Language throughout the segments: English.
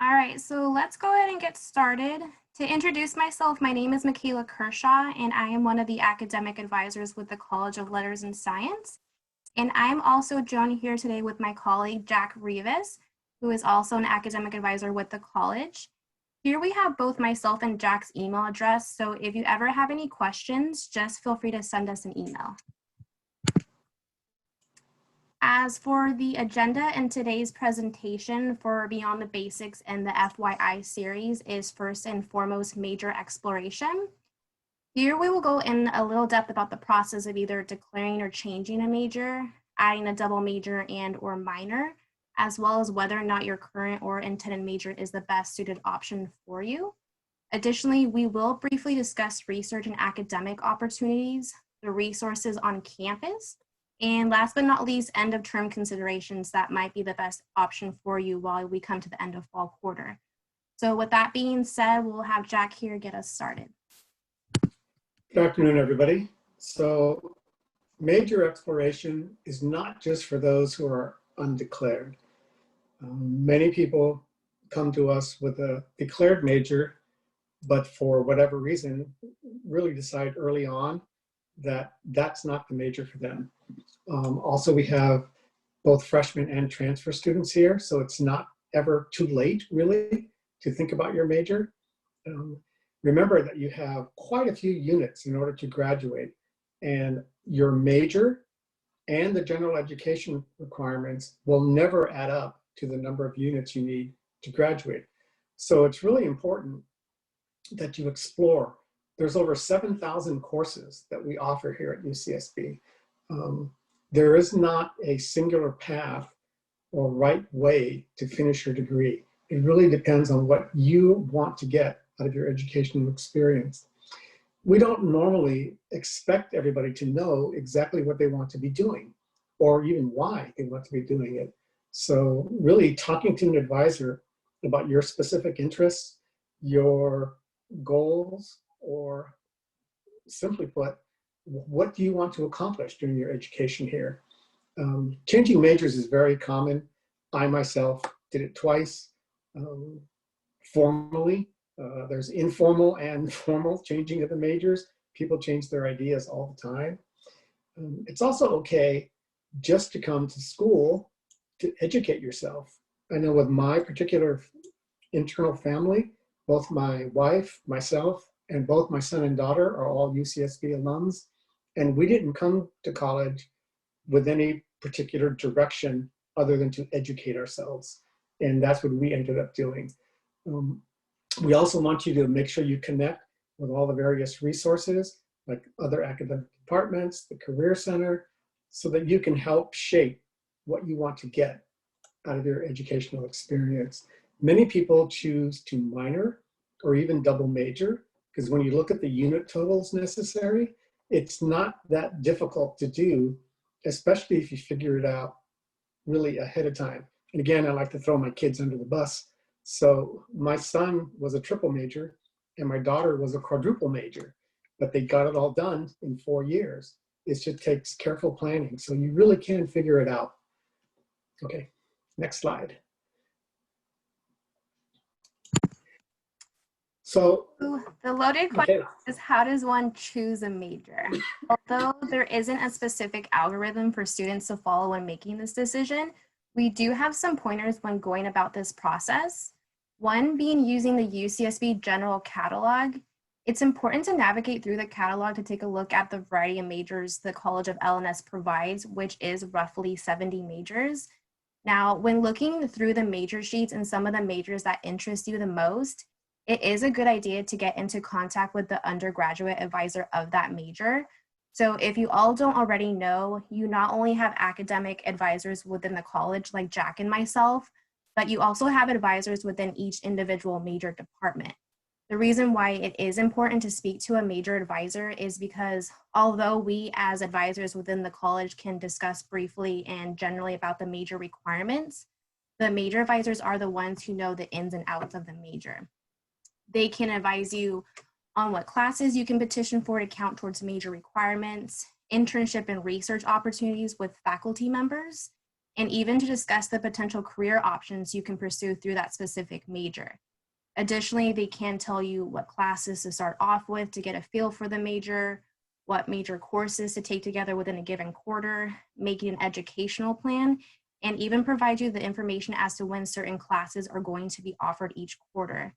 All right, so let's go ahead and get started. To introduce myself, my name is Michaela Kershaw, and I am one of the academic advisors with the College of Letters and Science. And I'm also joined here today with my colleague, Jack Rivas, who is also an academic advisor with the college. Here we have both myself and Jack's email address, so if you ever have any questions, just feel free to send us an email. As for the agenda in today's presentation for Beyond the Basics and the FYI series is first and foremost major exploration. Here we will go in a little depth about the process of either declaring or changing a major, adding a double major and or minor, as well as whether or not your current or intended major is the best suited option for you. Additionally, we will briefly discuss research and academic opportunities, the resources on campus, and last but not least, end of term considerations that might be the best option for you while we come to the end of fall quarter. So with that being said, we'll have Jack here get us started. Good afternoon, everybody. So major exploration is not just for those who are undeclared. Many people come to us with a declared major, but for whatever reason, really decide early on that that's not the major for them. Also, we have both freshmen and transfer students here, so it's not ever too late, really, to think about your major. Remember that you have quite a few units in order to graduate, and your major and the general education requirements will never add up to the number of units you need to graduate. So it's really important that you explore. There's over 7,000 courses that we offer here at UCSB. There is not a singular path or right way to finish your degree. It really depends on what you want to get out of your educational experience. We don't normally expect everybody to know exactly what they want to be doing or even why they want to be doing it. So really talking to an advisor about your specific interests, your goals, or simply put, what do you want to accomplish during your education here? Changing majors is very common. I myself did it twice formally. There's informal and formal changing of the majors. People change their ideas all the time. It's also okay just to come to school to educate yourself. I know with my particular internal family, both my wife, myself, and both my son and daughter are all UCSB alums, and we didn't come to college with any particular direction other than to educate ourselves, and that's what we ended up doing. We also want you to make sure you connect with all the various resources, like other academic departments, the Career Center, so that you can help shape what you want to get out of your educational experience. Many people choose to minor or even double major, because when you look at the unit totals necessary, it's not that difficult to do, especially if you figure it out really ahead of time. And again, I like to throw my kids under the bus. So my son was a triple major and my daughter was a quadruple major, but they got it all done in 4 years. It just takes careful planning. So you really can figure it out. Okay, next slide. So the loaded question is, how does one choose a major? Although there isn't a specific algorithm for students to follow when making this decision, we do have some pointers when going about this process. One being using the UCSB General Catalog. It's important to navigate through the catalog to take a look at the variety of majors the College of LNS provides, which is roughly 70 majors. Now, when looking through the major sheets and some of the majors that interest you the most, it is a good idea to get into contact with the undergraduate advisor of that major. So if you all don't already know, you not only have academic advisors within the college like Jack and myself, but you also have advisors within each individual major department. The reason why it is important to speak to a major advisor is because although we as advisors within the college can discuss briefly and generally about the major requirements, the major advisors are the ones who know the ins and outs of the major. They can advise you on what classes you can petition for to count towards major requirements, internship and research opportunities with faculty members, and even to discuss the potential career options you can pursue through that specific major. Additionally, they can tell you what classes to start off with to get a feel for the major, what major courses to take together within a given quarter, making an educational plan, and even provide you the information as to when certain classes are going to be offered each quarter.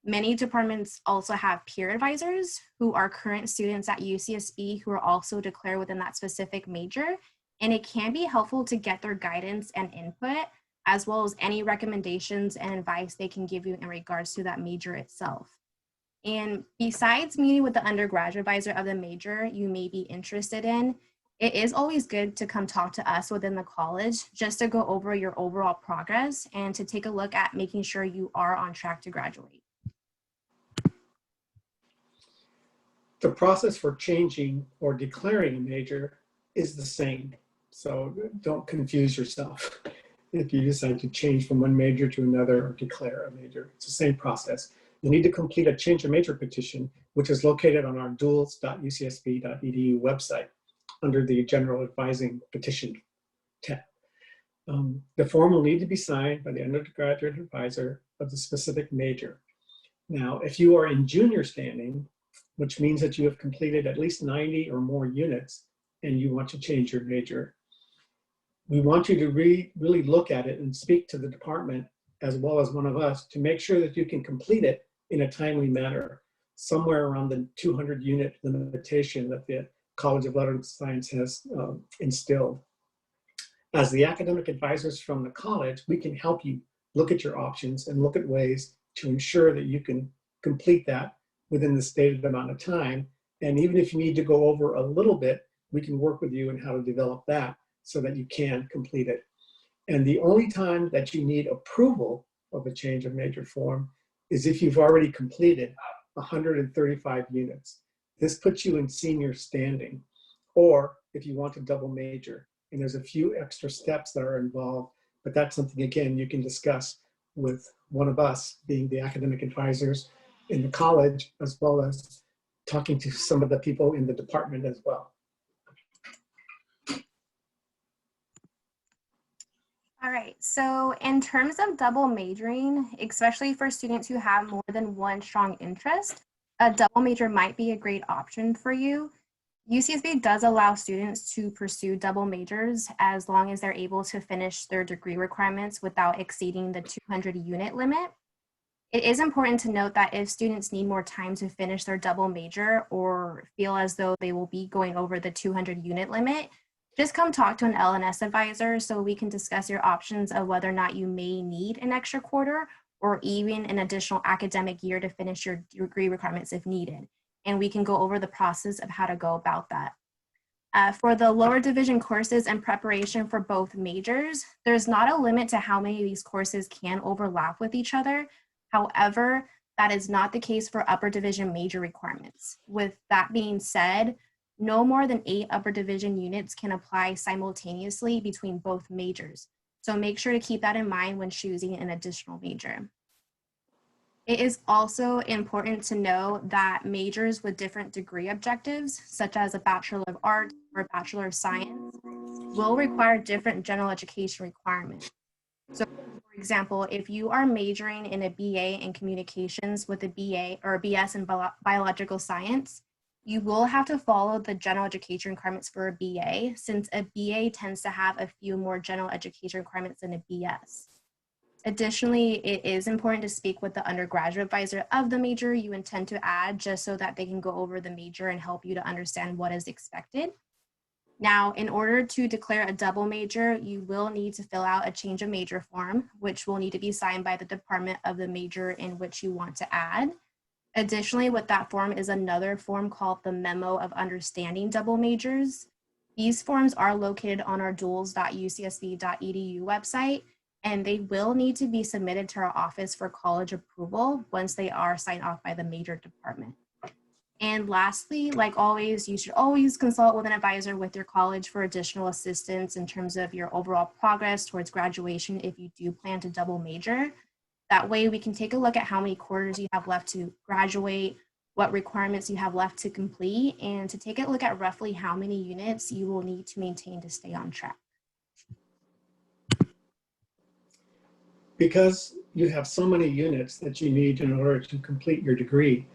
Many departments also have peer advisors who are current students at UCSB who are also declared within that specific major, and it can be helpful to get their guidance and input, as well as any recommendations and advice they can give you in regards to that major itself. And besides meeting with the undergraduate advisor of the major you may be interested in, it is always good to come talk to us within the college just to go over your overall progress and to take a look at making sure you are on track to graduate. The process for changing or declaring a major is the same, so don't confuse yourself if you decide to change from one major to another or declare a major. It's the same process. You need to complete a change of major petition, which is located on our duals.ucsb.edu website under the General Advising Petition tab. The form will need to be signed by the undergraduate advisor of the specific major. Now, if you are in junior standing, which means that you have completed at least 90 or more units and you want to change your major, we want you to really look at it and speak to the department as well as one of us to make sure that you can complete it in a timely manner, somewhere around the 200 unit limitation that the College of Letters and Science has instilled. As the academic advisors from the college, we can help you look at your options and look at ways to ensure that you can complete that within the stated amount of time. And even if you need to go over a little bit, we can work with you on how to develop that so that you can complete it. And the only time that you need approval of a change of major form is if you've already completed 135 units. This puts you in senior standing, or if you want to double major. And there's a few extra steps that are involved, but that's something, again, you can discuss with one of us, being the academic advisors in the college, as well as talking to some of the people in the department as well. All right, so in terms of double majoring, especially for students who have more than one strong interest, a double major might be a great option for you. UCSB does allow students to pursue double majors as long as they're able to finish their degree requirements without exceeding the 200 unit limit. It is important to note that if students need more time to finish their double major or feel as though they will be going over the 200 unit limit, just come talk to an LNS advisor so we can discuss your options of whether or not you may need an extra quarter or even an additional academic year to finish your degree requirements if needed. And we can go over the process of how to go about that. For the lower division courses and preparation for both majors, there's not a limit to how many of these courses can overlap with each other. However, that is not the case for upper division major requirements. With that being said, no more than 8 upper division units can apply simultaneously between both majors. So make sure to keep that in mind when choosing an additional major. It is also important to know that majors with different degree objectives, such as a Bachelor of Arts or a Bachelor of Science, will require different general education requirements. So, for example, if you are majoring in a BA in communications with a BA or a BS in biological science, you will have to follow the general education requirements for a BA, since a BA tends to have a few more general education requirements than a BS. Additionally, it is important to speak with the undergraduate advisor of the major you intend to add, just so that they can go over the major and help you to understand what is expected. Now, in order to declare a double major, you will need to fill out a change of major form, which will need to be signed by the department of the major in which you want to add. Additionally, with that form is another form called the Memo of Understanding Double Majors. These forms are located on our duals.ucsb.edu website, and they will need to be submitted to our office for college approval once they are signed off by the major department. And lastly, like always, you should always consult with an advisor with your college for additional assistance in terms of your overall progress towards graduation if you do plan to double major. That way we can take a look at how many quarters you have left to graduate, what requirements you have left to complete, and to take a look at roughly how many units you will need to maintain to stay on track. Because you have so many units that you need in order to complete your degree,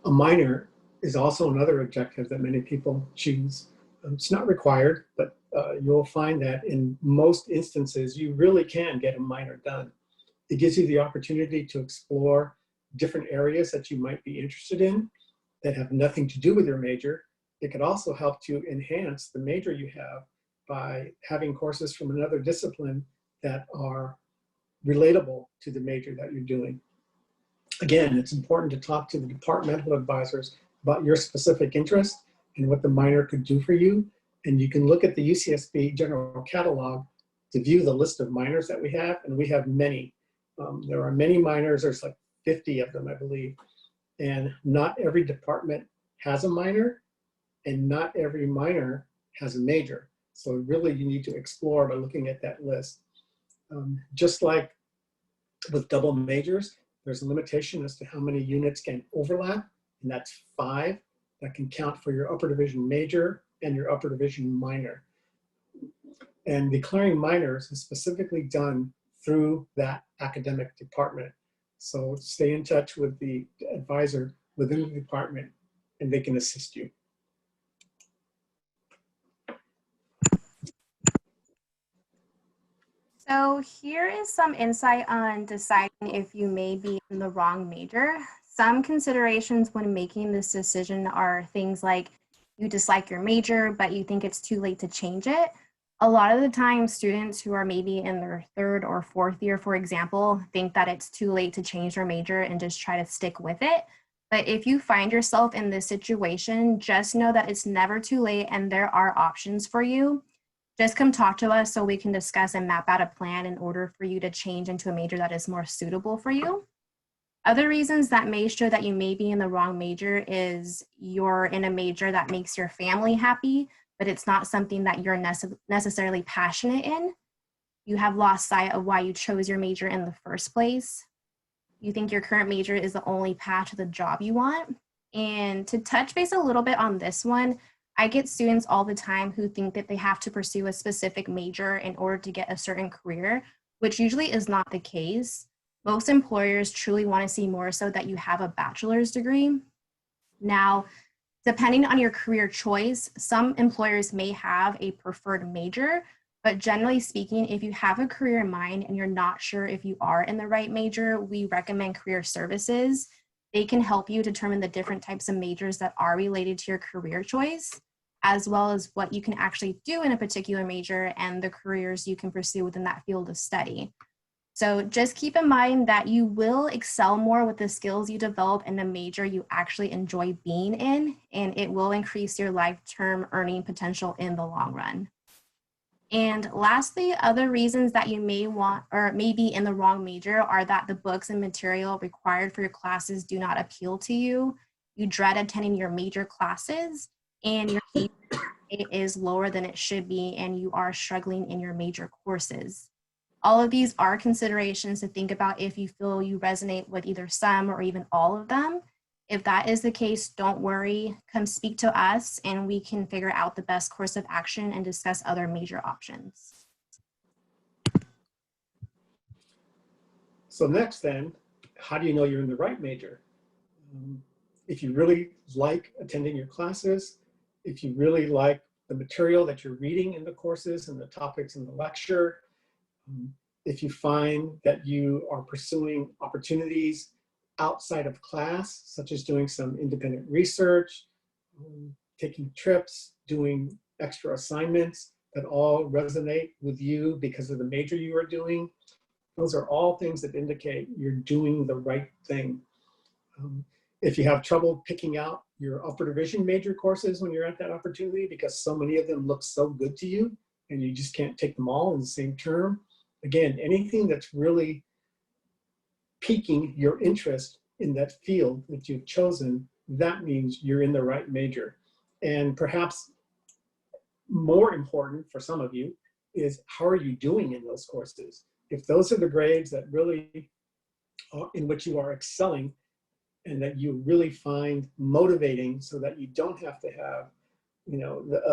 a minor is also another objective that many people choose. It's not required, but you'll find that in most instances, you really can get a minor done. It gives you the opportunity to explore different areas that you might be interested in that have nothing to do with your major. It could also help to enhance the major you have by having courses from another discipline that are relatable to the major that you're doing. Again, it's important to talk to the departmental advisors about your specific interest and what the minor could do for you. And you can look at the UCSB general catalog to view the list of minors that we have, and we have many. There are many minors, there's like 50 of them, I believe. And not every department has a minor, and not every minor has a major. So really you need to explore by looking at that list. Just like with double majors, there's a limitation as to how many units can overlap, and that's 5. That can count for your upper division major and your upper division minor. And declaring minors is specifically done through that academic department. So stay in touch with the advisor within the department, and they can assist you. So here is some insight on deciding if you may be in the wrong major. Some considerations when making this decision are things like you dislike your major, but you think it's too late to change it. A lot of the time, students who are maybe in their 3rd or 4th year, for example, think that it's too late to change their major and just try to stick with it. But if you find yourself in this situation, just know that it's never too late and there are options for you. Just come talk to us so we can discuss and map out a plan in order for you to change into a major that is more suitable for you. Other reasons that may show that you may be in the wrong major is you're in a major that makes your family happy, but it's not something that you're necessarily passionate in. You have lost sight of why you chose your major in the first place. You think your current major is the only path to the job you want. And to touch base a little bit on this one, I get students all the time who think that they have to pursue a specific major in order to get a certain career, which usually is not the case. Most employers truly want to see more so that you have a bachelor's degree. Now, depending on your career choice, some employers may have a preferred major, but generally speaking, if you have a career in mind and you're not sure if you are in the right major, we recommend career services. They can help you determine the different types of majors that are related to your career choice, as well as what you can actually do in a particular major and the careers you can pursue within that field of study. So just keep in mind that you will excel more with the skills you develop in a major you actually enjoy being in, and it will increase your lifetime earning potential in the long run. And lastly, other reasons that you may want or may be in the wrong major are that the books and material required for your classes do not appeal to you. You dread attending your major classes, and your GPA is lower than it should be, and you are struggling in your major courses. All of these are considerations to think about if you feel you resonate with either some or even all of them. If that is the case, don't worry, come speak to us and we can figure out the best course of action and discuss other major options. So next then, how do you know you're in the right major? If you really like attending your classes, if you really like the material that you're reading in the courses and the topics in the lecture, if you find that you are pursuing opportunities outside of class, such as doing some independent research, taking trips, doing extra assignments that all resonate with you because of the major you are doing, those are all things that indicate you're doing the right thing. If you have trouble picking out your upper division major courses when you're at that opportunity because so many of them look so good to you and you just can't take them all in the same term, again, anything that's really piquing your interest in that field that you've chosen, that means you're in the right major. And perhaps more important for some of you is how are you doing in those courses? If those are the grades that really, in which you are excelling and that you really find motivating so that you don't have to have,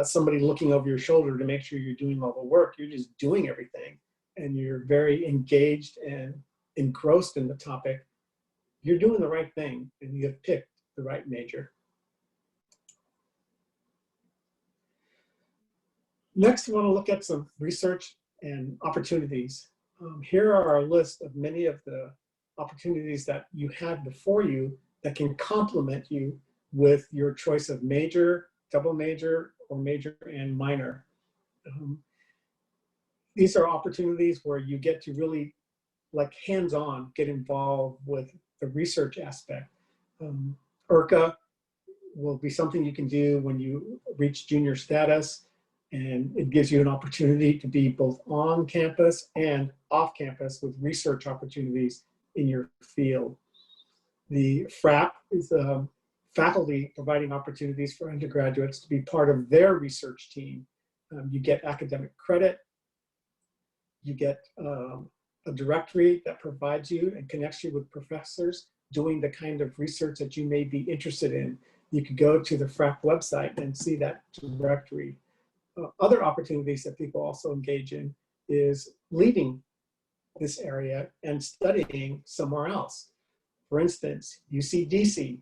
somebody looking over your shoulder to make sure you're doing all the work, you're just doing everything and you're very engaged and engrossed in the topic, you're doing the right thing and you have picked the right major. Next, we want to look at some research and opportunities. Here are our list of many of the opportunities that you had before you that can complement you with your choice of major, double major, or major and minor. These are opportunities where you get to really, like, hands-on, get involved with the research aspect. IRCA will be something you can do when you reach junior status, and it gives you an opportunity to be both on campus and off campus with research opportunities in your field. The FRAP is faculty providing opportunities for undergraduates to be part of their research team. You get academic credit, you get a directory that provides you and connects you with professors doing the kind of research that you may be interested in. You could go to the FRAP website and see that directory. Other opportunities that people also engage in is leaving this area and studying somewhere else. For instance, UC-DC,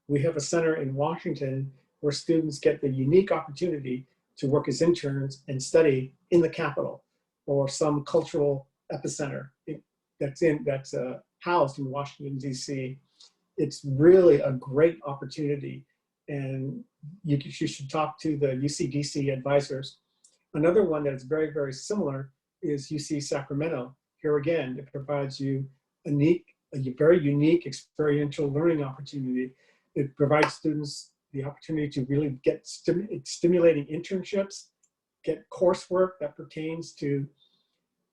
we have a center in Washington where students get the unique opportunity to work as interns and study in the Capitol or some cultural epicenter that's housed in Washington, DC. It's really a great opportunity, and you should talk to the UC-DC advisors. Another one that is very, very similar is UC Sacramento. Here again, it provides you a very unique experiential learning opportunity. It provides students the opportunity to really get stimulating internships, get coursework that pertains to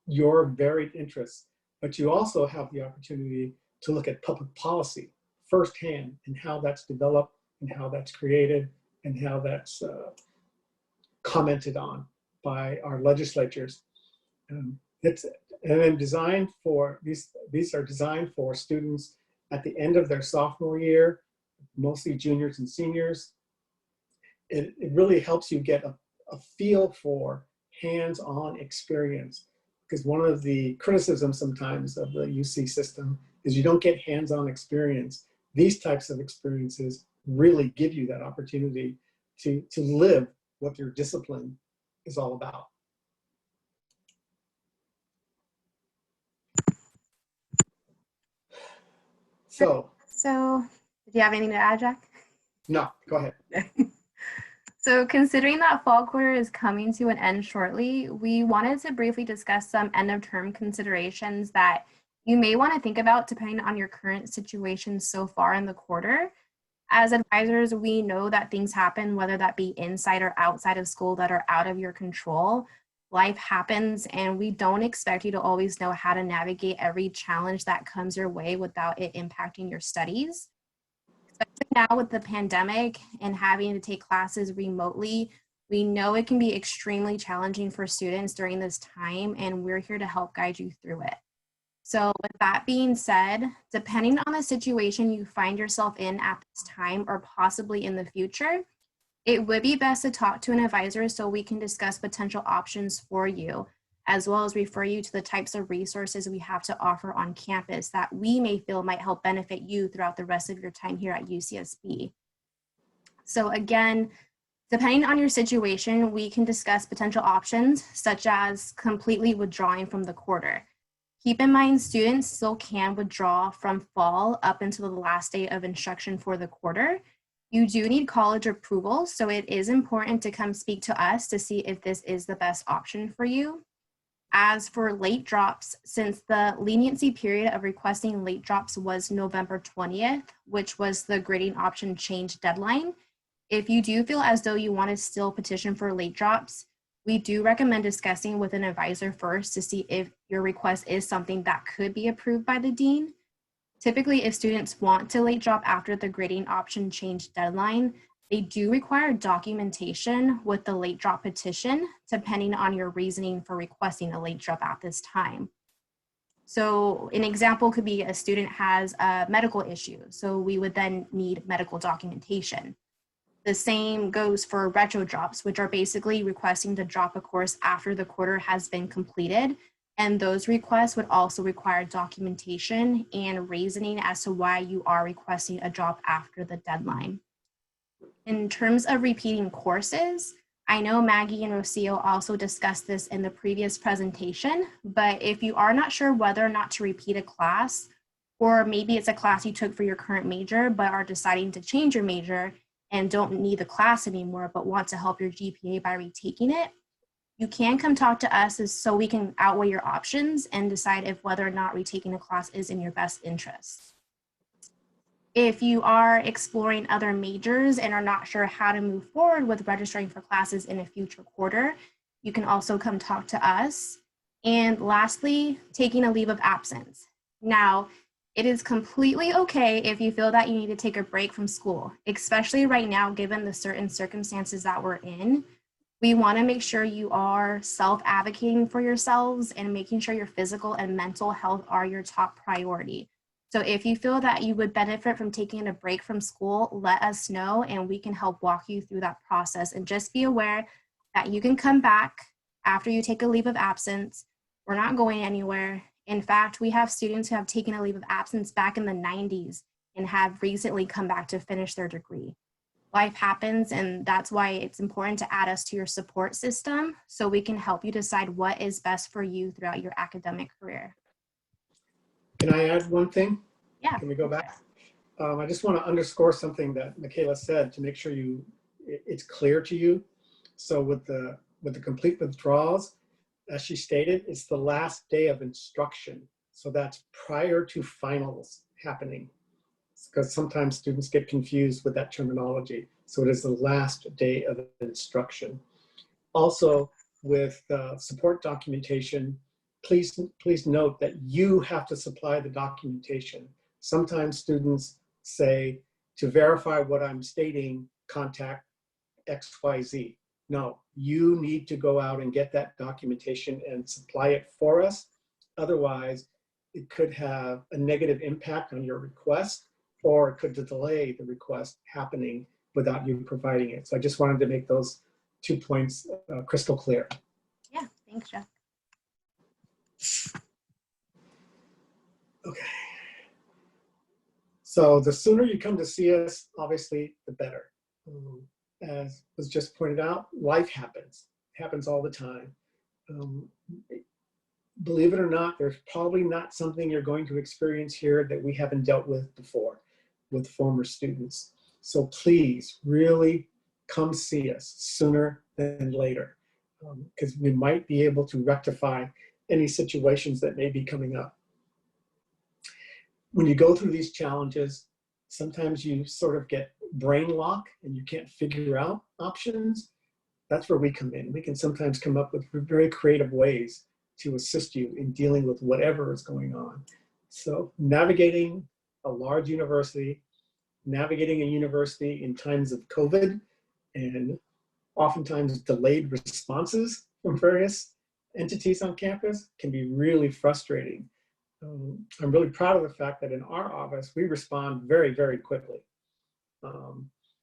your varied interests. But you also have the opportunity to look at public policy firsthand and how that's developed and how that's created and how that's commented on by our legislatures. And then designed for, these are designed for students at the end of their sophomore year, mostly juniors and seniors. It really helps you get a feel for hands-on experience, because one of the criticisms sometimes of the UC system is you don't get hands-on experience. These types of experiences really give you that opportunity to live what your discipline is all about. So, did you have anything to add, Jack? No, go ahead. So considering that fall quarter is coming to an end shortly, we wanted to briefly discuss some end of term considerations that you may want to think about depending on your current situation so far in the quarter. As advisors, we know that things happen, whether that be inside or outside of school, that are out of your control. Life happens, and we don't expect you to always know how to navigate every challenge that comes your way without it impacting your studies. Especially now with the pandemic and having to take classes remotely, we know it can be extremely challenging for students during this time, and we're here to help guide you through it. So with that being said, depending on the situation you find yourself in at this time or possibly in the future, it would be best to talk to an advisor so we can discuss potential options for you, as well as refer you to the types of resources we have to offer on campus that we may feel might help benefit you throughout the rest of your time here at UCSB. So again, depending on your situation, we can discuss potential options such as completely withdrawing from the quarter. Keep in mind, students still can withdraw from fall up until the last day of instruction for the quarter. You do need college approval, so it is important to come speak to us to see if this is the best option for you. As for late drops, since the leniency period of requesting late drops was November 20th, which was the grading option change deadline, if you do feel as though you want to still petition for late drops, we do recommend discussing with an advisor first to see if your request is something that could be approved by the dean. Typically, if students want to late drop after the grading option change deadline, they do require documentation with the late drop petition, depending on your reasoning for requesting a late drop at this time. So an example could be a student has a medical issue, so we would then need medical documentation. The same goes for retro drops, which are basically requesting to drop a course after the quarter has been completed. And those requests would also require documentation and reasoning as to why you are requesting a drop after the deadline. In terms of repeating courses, I know Maggie and Rocio also discussed this in the previous presentation, but if you are not sure whether or not to repeat a class, or maybe it's a class you took for your current major, but are deciding to change your major and don't need the class anymore, but want to help your GPA by retaking it, you can come talk to us so we can outweigh your options and decide if whether or not retaking a class is in your best interest. If you are exploring other majors and are not sure how to move forward with registering for classes in a future quarter, you can also come talk to us. And lastly, taking a leave of absence. Now, it is completely okay if you feel that you need to take a break from school, especially right now, given the certain circumstances that we're in. We want to make sure you are self-advocating for yourselves and making sure your physical and mental health are your top priority. So if you feel that you would benefit from taking a break from school, let us know and we can help walk you through that process. And just be aware that you can come back after you take a leave of absence. We're not going anywhere. In fact, we have students who have taken a leave of absence back in the 90s and have recently come back to finish their degree. Life happens, and that's why it's important to add us to your support system so we can help you decide what is best for you throughout your academic career. Can I add one thing? Yeah. Can we go back? I just want to underscore something that Michaela said to make sure it's clear to you. So with the complete withdrawals, as she stated, it's the last day of instruction. So that's prior to finals happening, because sometimes students get confused with that terminology. So it is the last day of instruction. Also, with support documentation, please note that you have to supply the documentation. Sometimes students say, to verify what I'm stating, contact XYZ. No, you need to go out and get that documentation and supply it for us. Otherwise, it could have a negative impact on your request, or it could delay the request happening without you providing it. So I just wanted to make those 2 points crystal clear. Yeah, thanks, Jeff. Okay. So the sooner you come to see us, obviously, the better. As was just pointed out, life happens. It happens all the time. Believe it or not, there's probably not something you're going to experience here that we haven't dealt with before with former students. So please really come see us sooner than later, because we might be able to rectify any situations that may be coming up. When you go through these challenges, sometimes you sort of get brain lock and you can't figure out options. That's where we come in. We can sometimes come up with very creative ways to assist you in dealing with whatever is going on. So navigating a large university, navigating a university in times of COVID, and oftentimes delayed responses from various entities on campus can be really frustrating. I'm really proud of the fact that in our office, we respond very, very quickly.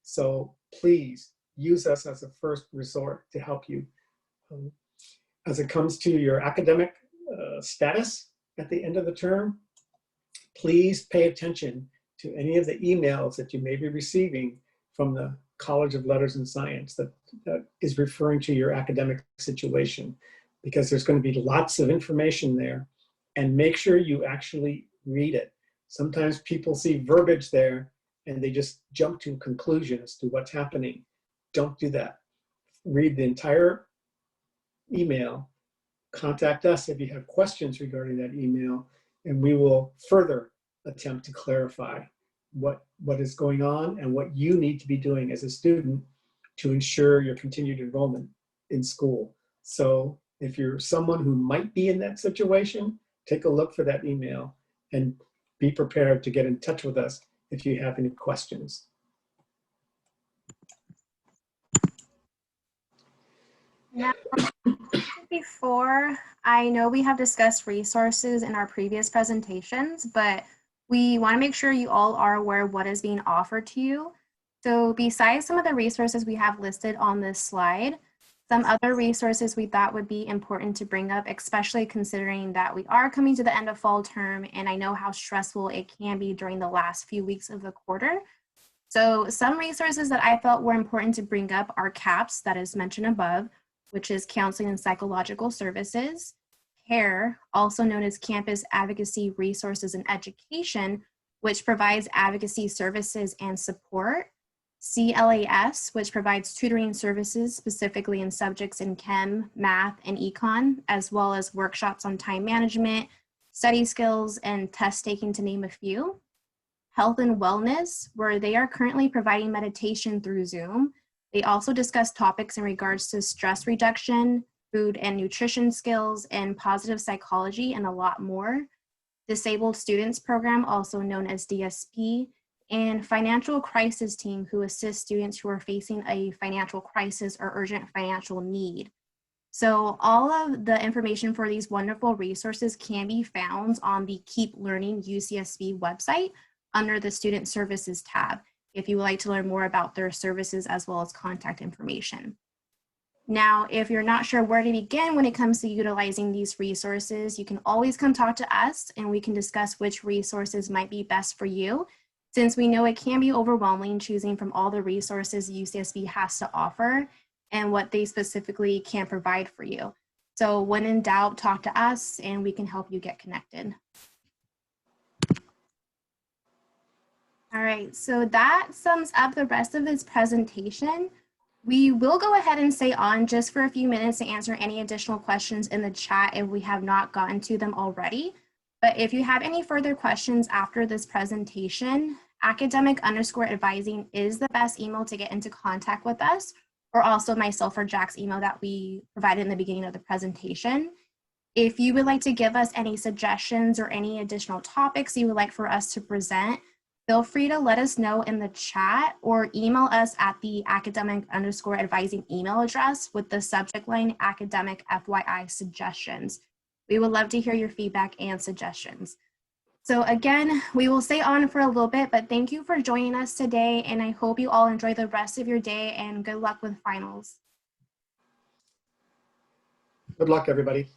So please use us as a first resort to help you. As it comes to your academic status at the end of the term, please pay attention to any of the emails that you may be receiving from the College of Letters and Science that is referring to your academic situation, because there's going to be lots of information there, and make sure you actually read it. Sometimes people see verbiage there and they just jump to conclusions to what's happening. Don't do that. Read the entire email. Contact us if you have questions regarding that email, and we will further attempt to clarify what is going on and what you need to be doing as a student to ensure your continued enrollment in school. So if you're someone who might be in that situation, take a look for that email and be prepared to get in touch with us if you have any questions. Now, before, I know we have discussed resources in our previous presentations, but we want to make sure you all are aware of what is being offered to you. So besides some of the resources we have listed on this slide, Some other resources we thought would be important to bring up, especially considering that we are coming to the end of fall term, and I know how stressful it can be during the last few weeks of the quarter. So some resources that I felt were important to bring up are CAPS, that is mentioned above, which is Counseling and Psychological Services, CARE, also known as Campus Advocacy Resources and Education, which provides advocacy services and support, CLAS, which provides tutoring services specifically in subjects in chem, math, and econ, as well as workshops on time management, study skills, and test taking, to name a few. Health and Wellness, where they are currently providing meditation through Zoom. They also discuss topics in regards to stress reduction, food and nutrition skills, and positive psychology, and a lot more. Disabled Students Program, also known as DSP, and Financial Crisis Team, who assists students who are facing a financial crisis or urgent financial need. So all of the information for these wonderful resources can be found on the Keep Learning UCSB website under the Student Services tab, if you would like to learn more about their services as well as contact information. Now, if you're not sure where to begin when it comes to utilizing these resources, you can always come talk to us and we can discuss which resources might be best for you, since we know it can be overwhelming choosing from all the resources UCSB has to offer and what they specifically can provide for you. So when in doubt, talk to us and we can help you get connected. All right, so that sums up the rest of this presentation. We will go ahead and stay on just for a few minutes to answer any additional questions in the chat if we have not gotten to them already. But if you have any further questions after this presentation, academic_advising is the best email to get into contact with us, or also myself or Jack's email that we provided in the beginning of the presentation. If you would like to give us any suggestions or any additional topics you would like for us to present, feel free to let us know in the chat or email us at the academic_advising email address with the subject line academic FYI suggestions. We would love to hear your feedback and suggestions. So again, we will stay on for a little bit, but thank you for joining us today, and I hope you all enjoy the rest of your day and good luck with finals. Good luck, everybody.